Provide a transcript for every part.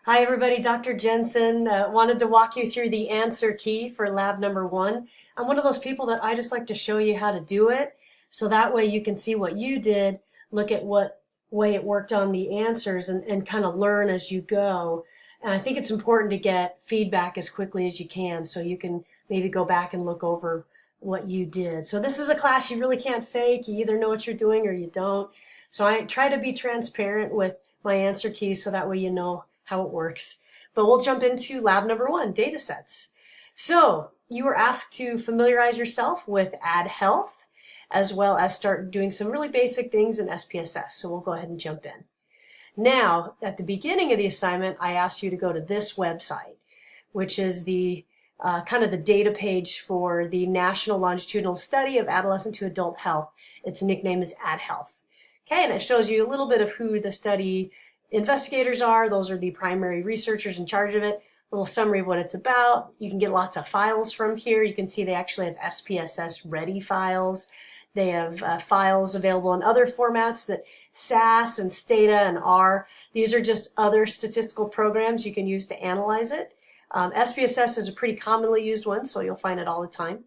Hi everybody, Dr. Jensen. Wanted to walk you through the answer key for lab number 1. I'm one of those people that I just like to show you how to do it, so that way you can see what you did, look at what way it worked on the answers, and kind of learn as you go. And I think it's important to get feedback as quickly as you can so you can maybe go back and look over what you did. So this is a class you really can't fake. You either know what you're doing or you don't. So I try to be transparent with my answer keys so that way you know how it works. But we'll jump into lab number 1, data sets. So you were asked to familiarize yourself with Add Health, as well as start doing some really basic things in SPSS. So we'll go ahead and jump in. Now, at the beginning of the assignment, I asked you to go to this website, which is the kind of the data page for the National Longitudinal Study of Adolescent to Adult Health. Its nickname is Add Health. Okay, and it shows you a little bit of who the study investigators are. Those are the primary researchers in charge of it. A little summary of what it's about. You can get lots of files from here. You can see they actually have SPSS ready files. They have files available in other formats that SAS and Stata and R. These are just other statistical programs you can use to analyze it. SPSS is a pretty commonly used one, so you'll find it all the time.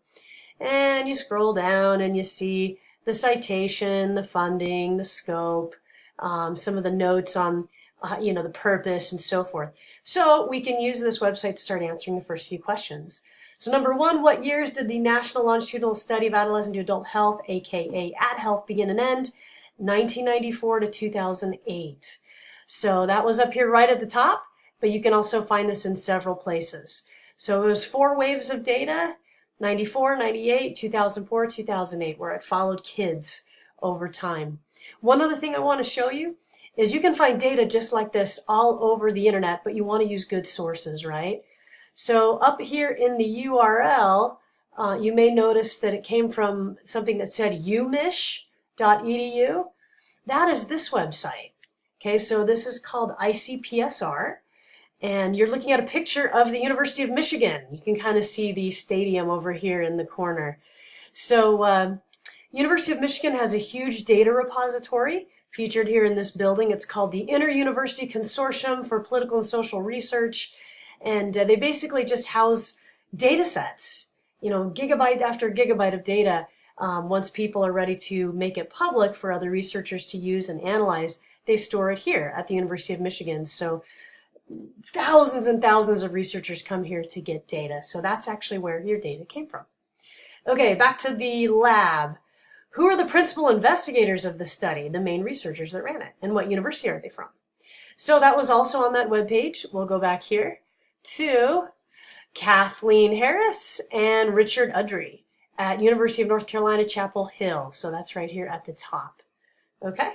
And you scroll down and you see the citation, the funding, the scope, some of the notes on the purpose and so forth. So we can use this website to start answering the first few questions. So number 1, what years did the National Longitudinal Study of Adolescent to Adult Health, aka Add Health, begin and end? 1994 to 2008. So that was up here right at the top, but you can also find this in several places. So it was 4 waves of data, 94, 98, 2004, 2008, where it followed kids over time. One other thing I want to show you is you can find data just like this all over the internet, but you want to use good sources, right? So up here in the URL, you may notice that it came from something that said umich.edu. That is this website. Okay, so this is called ICPSR, and you're looking at a picture of the University of Michigan. You can kind of see the stadium over here in the corner. So University of Michigan has a huge data repository featured here in this building. It's called the Inter-University Consortium for Political and Social Research, and they basically just house data sets, gigabyte after gigabyte of data. Once people are ready to make it public for other researchers to use and analyze, they store it here at the University of Michigan. So thousands and thousands of researchers come here to get data. So that's actually where your data came from. Okay, back to the lab. Who are the principal investigators of the study, the main researchers that ran it, and what university are they from? So that was also on that webpage. We'll go back here to Kathleen Harris and Richard Udry at University of North Carolina, Chapel Hill. So that's right here at the top. Okay.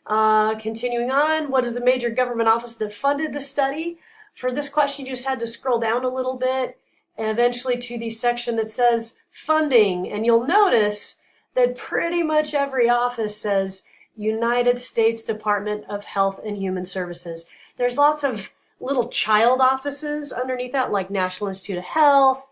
Continuing on, what is the major government office that funded the study? For this question, you just had to scroll down a little bit and eventually to the section that says funding, and you'll notice that pretty much every office says United States Department of Health and Human Services. There's lots of little child offices underneath that, like National Institute of Health.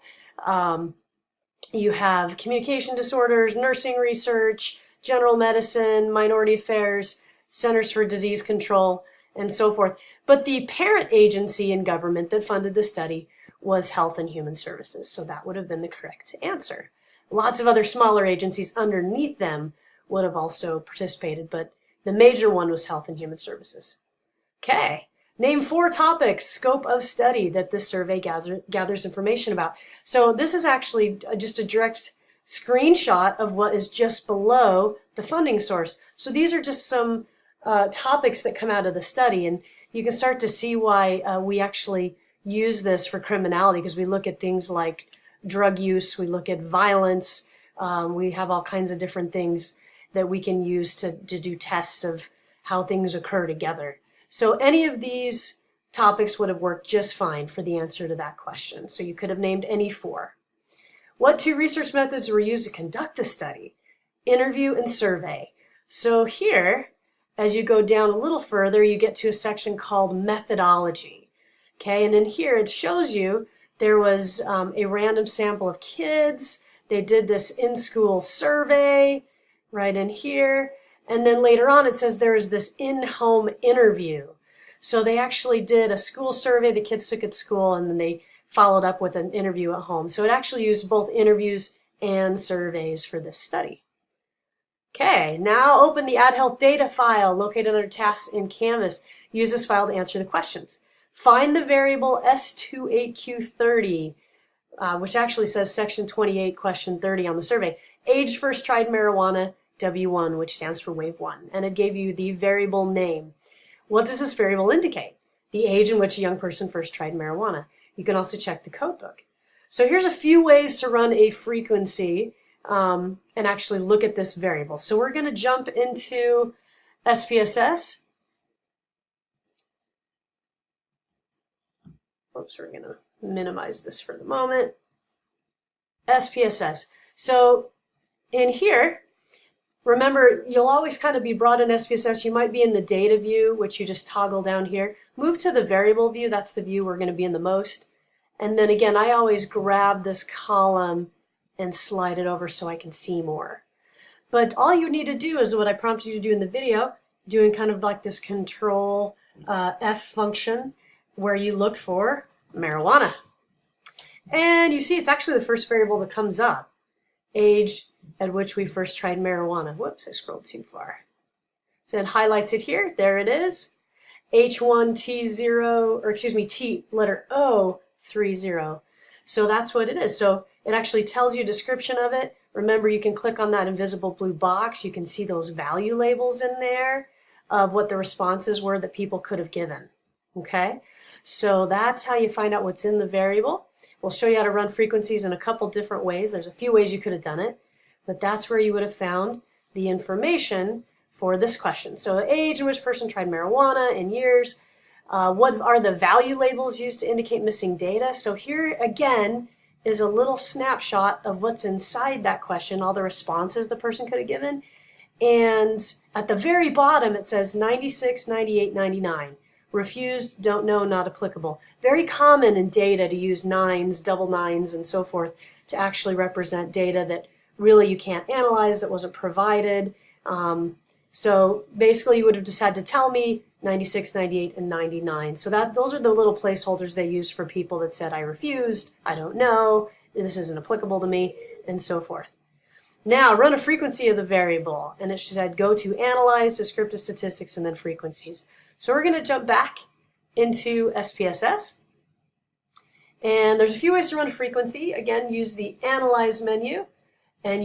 You have communication disorders, nursing research, general medicine, minority affairs, centers for disease control, and so forth. But the parent agency in government that funded the study was Health and Human Services. So that would have been the correct answer. Lots of other smaller agencies underneath them would have also participated, but the major one was Health and Human Services. Okay, name 4 topics, scope of study that this survey gathers information about. So this is actually just a direct screenshot of what is just below the funding source. So these are just some topics that come out of the study, and you can start to see why we actually use this for criminality, because we look at things like drug use, we look at violence, we have all kinds of different things that we can use to do tests of how things occur together. So any of these topics would have worked just fine for the answer to that question. So you could have named any 4. What 2 research methods were used to conduct the study? Interview and survey. So here, as you go down a little further, you get to a section called methodology. Okay, and in here it shows you there was a random sample of kids. They did this in-school survey right in here. And then later on it says there is this in-home interview. So they actually did a school survey the kids took at school, and then they followed up with an interview at home. So it actually used both interviews and surveys for this study. Okay, now open the AdHealth data file located under tasks in Canvas. Use this file to answer the questions. Find the variable S28Q30, which actually says section 28, question 30 on the survey. Age first tried marijuana, W1, which stands for wave 1. And it gave you the variable name. What does this variable indicate? The age in which a young person first tried marijuana. You can also check the code book. So here's a few ways to run a frequency and actually look at this variable. So we're going to jump into SPSS. Oops, we're going to minimize this for the moment. SPSS. So in here, remember, you'll always kind of be brought in SPSS. You might be in the data view, which you just toggle down here. Move to the variable view. That's the view we're going to be in the most. And then again, I always grab this column and slide it over so I can see more. But all you need to do is what I prompted you to do in the video, doing kind of like this control F function where you look for marijuana. And you see it's actually the first variable that comes up, age at which we first tried marijuana. Whoops, I scrolled too far. So it highlights it here. There it is. H1T0, or excuse me, T letter O 30. So that's what it is. So it actually tells you a description of it. Remember, you can click on that invisible blue box. You can see those value labels in there of what the responses were that people could have given. Okay, so that's how you find out what's in the variable. We'll show you how to run frequencies in a couple different ways. There's a few ways you could have done it, but that's where you would have found the information for this question. So age in which person tried marijuana in years. What are the value labels used to indicate missing data? So here again is a little snapshot of what's inside that question, all the responses the person could have given. And at the very bottom it says 96, 98, 99. Refused, don't know, not applicable. Very common in data to use nines, double nines, and so forth to actually represent data that really you can't analyze, that wasn't provided. So basically you would have just had to tell me 96, 98, and 99. So those are the little placeholders they used for people that said, I refused, I don't know, this isn't applicable to me, and so forth. Now run a frequency of the variable, and it said go to analyze, descriptive statistics, and then frequencies. So we're going to jump back into SPSS. And there's a few ways to run a frequency. Again, use the analyze menu. And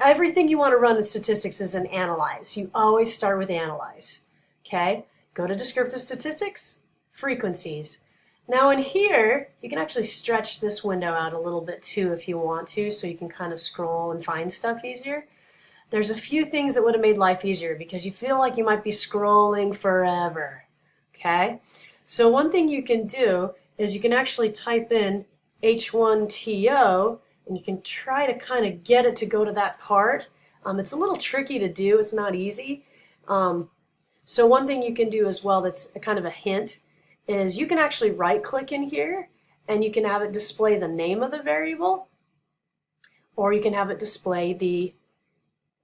everything you want to run in statistics is an analyze. You always start with analyze. Okay? Go to descriptive statistics, frequencies. Now in here, you can actually stretch this window out a little bit too if you want to, so you can kind of scroll and find stuff easier. There's a few things that would have made life easier because you feel like you might be scrolling forever. Okay? So one thing you can do is you can actually type in H1TO, and you can try to kind of get it to go to that part. It's a little tricky to do. It's not easy. So one thing you can do as well that's a kind of a hint is you can actually right-click in here, and you can have it display the name of the variable, or you can have it display the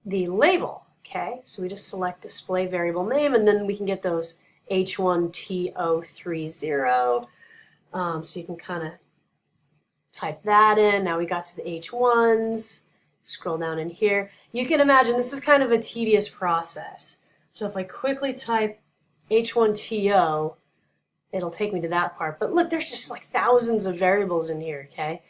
label. Okay, so we just select display variable name, and then we can get those H1TO30. So you can kind of type that in. Now we got to the H1s. Scroll down in here. You can imagine this is kind of a tedious process. So if I quickly type H1TO, it'll take me to that part. But look, there's just like thousands of variables in here, okay?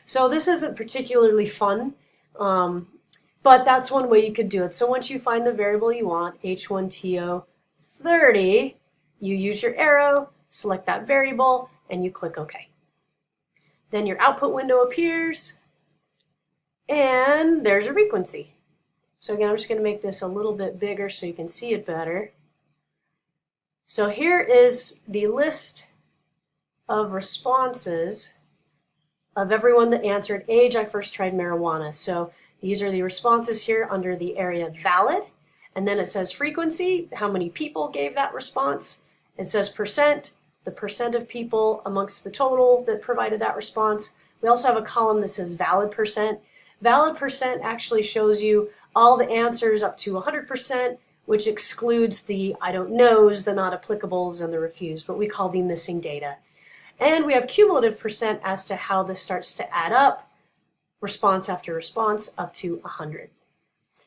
So this isn't particularly fun, but that's one way you could do it. So once you find the variable you want, H1TO30, you use your arrow, select that variable, and you click OK. Then your output window appears, and there's your frequency. So again, I'm just going to make this a little bit bigger so you can see it better. So here is the list of responses of everyone that answered age I first tried marijuana. So these are the responses here under the area valid, and then it says frequency, how many people gave that response. It says percent, the percent of people amongst the total that provided that response. We also have a column that says valid percent. Valid percent actually shows you all the answers up to 100%, which excludes the I don't knows, the not applicables, and the refused, what we call the missing data. And we have cumulative percent as to how this starts to add up, response after response, up to 100.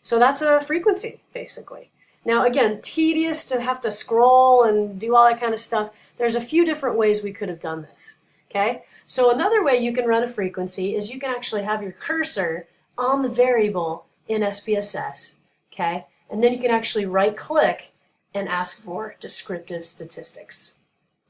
So that's a frequency, basically. Now, again, tedious to have to scroll and do all that kind of stuff. There's a few different ways we could have done this, okay? So another way you can run a frequency is you can actually have your cursor on the variable in SPSS, okay? And then you can actually right-click and ask for descriptive statistics.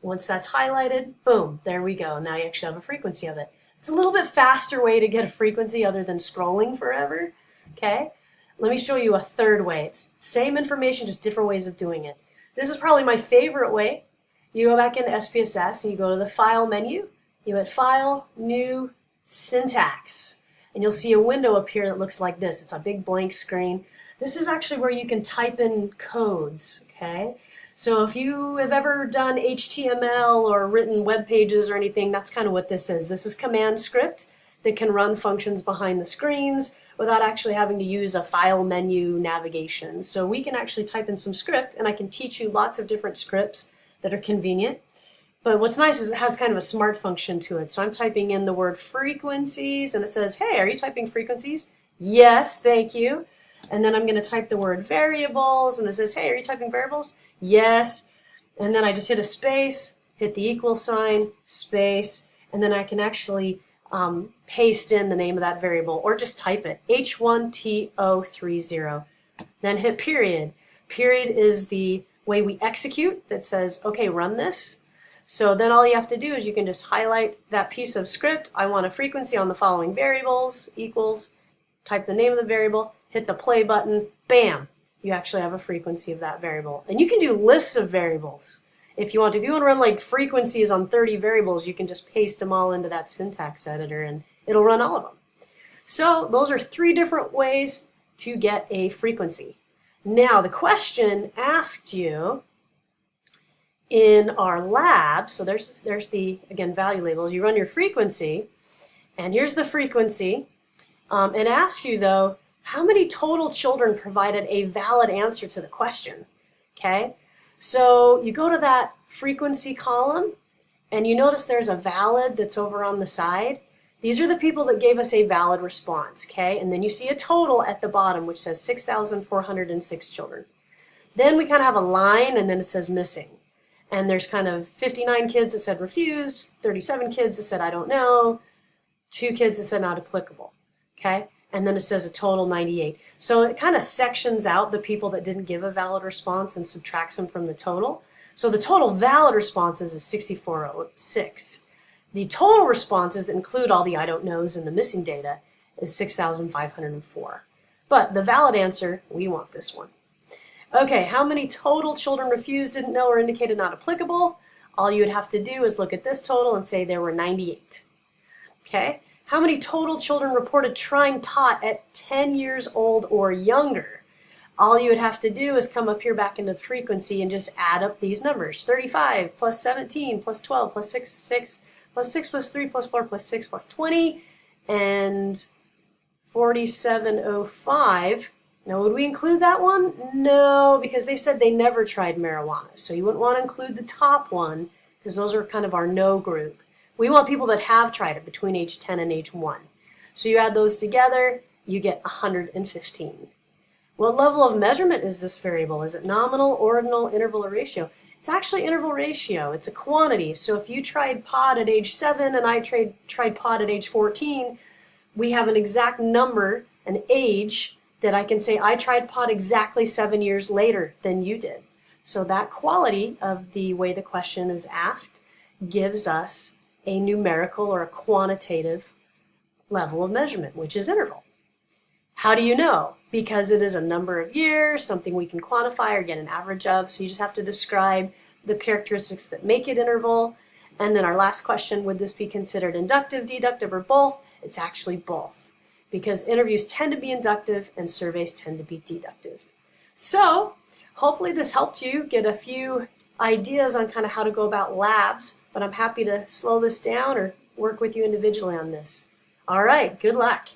Once that's highlighted, boom, there we go. Now you actually have a frequency of it. It's a little bit faster way to get a frequency other than scrolling forever, okay? Let me show you a third way. It's same information, just different ways of doing it. This is probably my favorite way. You go back into SPSS and you go to the File menu. You hit File, New, Syntax. And you'll see a window appear that looks like this. It's a big blank screen. This is actually where you can type in codes, okay? So if you have ever done HTML or written web pages or anything, that's kind of what this is. This is command script that can run functions behind the screens without actually having to use a file menu navigation. So we can actually type in some script, and I can teach you lots of different scripts that are convenient. But what's nice is it has kind of a smart function to it. So I'm typing in the word frequencies, and it says, hey, are you typing frequencies? Yes, thank you. And then I'm going to type the word variables, and it says, hey, are you typing variables? Yes. And then I just hit a space, hit the equal sign, space, and then I can actually paste in the name of that variable, or just type it, H1TO30. Then hit period. Period is the way we execute that says, okay, run this. So then all you have to do is you can just highlight that piece of script. I want a frequency on the following variables, equals, type the name of the variable, hit the play button, bam, you actually have a frequency of that variable. And you can do lists of variables if you want to. If you want to run like frequencies on 30 variables, you can just paste them all into that syntax editor and it'll run all of them. So those are 3 different ways to get a frequency. Now the question asked you in our lab, so there's the, again, value labels. You run your frequency, and here's the frequency. It asks you, though, how many total children provided a valid answer to the question, okay? So you go to that frequency column, and you notice there's a valid that's over on the side. These are the people that gave us a valid response, okay? And then you see a total at the bottom, which says 6,406 children. Then we kind of have a line, and then it says missing. And there's kind of 59 kids that said refused, 37 kids that said I don't know, 2 kids that said not applicable, okay? And then it says a total 98. So it kind of sections out the people that didn't give a valid response and subtracts them from the total. So the total valid responses is 6,406. The total responses that include all the I don't knows and the missing data is 6,504. But the valid answer, we want this one. Okay, how many total children refused, didn't know, or indicated not applicable? All you would have to do is look at this total and say there were 98. Okay, how many total children reported trying pot at 10 years old or younger? All you would have to do is come up here back into the frequency and just add up these numbers. 35 plus 17 plus 12 plus 6 plus 6 plus 3 plus 4 plus 6 plus 20, and 4705. Now, would we include that one? No, because they said they never tried marijuana. So you wouldn't want to include the top one because those are kind of our no group. We want people that have tried it between age 10 and age 1. So you add those together, you get 115. What level of measurement is this variable? Is it nominal, ordinal, interval, or ratio? It's actually interval ratio. It's a quantity. So if you tried pot at age 7 and I tried pot at age 14, we have an exact number, an age, that I can say I tried pot exactly 7 years later than you did. So that quality of the way the question is asked gives us a numerical or a quantitative level of measurement, which is interval. How do you know? Because it is a number of years, something we can quantify or get an average of. So you just have to describe the characteristics that make it interval. And then our last question, would this be considered inductive, deductive, or both? It's actually both, because interviews tend to be inductive and surveys tend to be deductive. So hopefully this helped you get a few ideas on kind of how to go about labs, but I'm happy to slow this down or work with you individually on this. All right, good luck.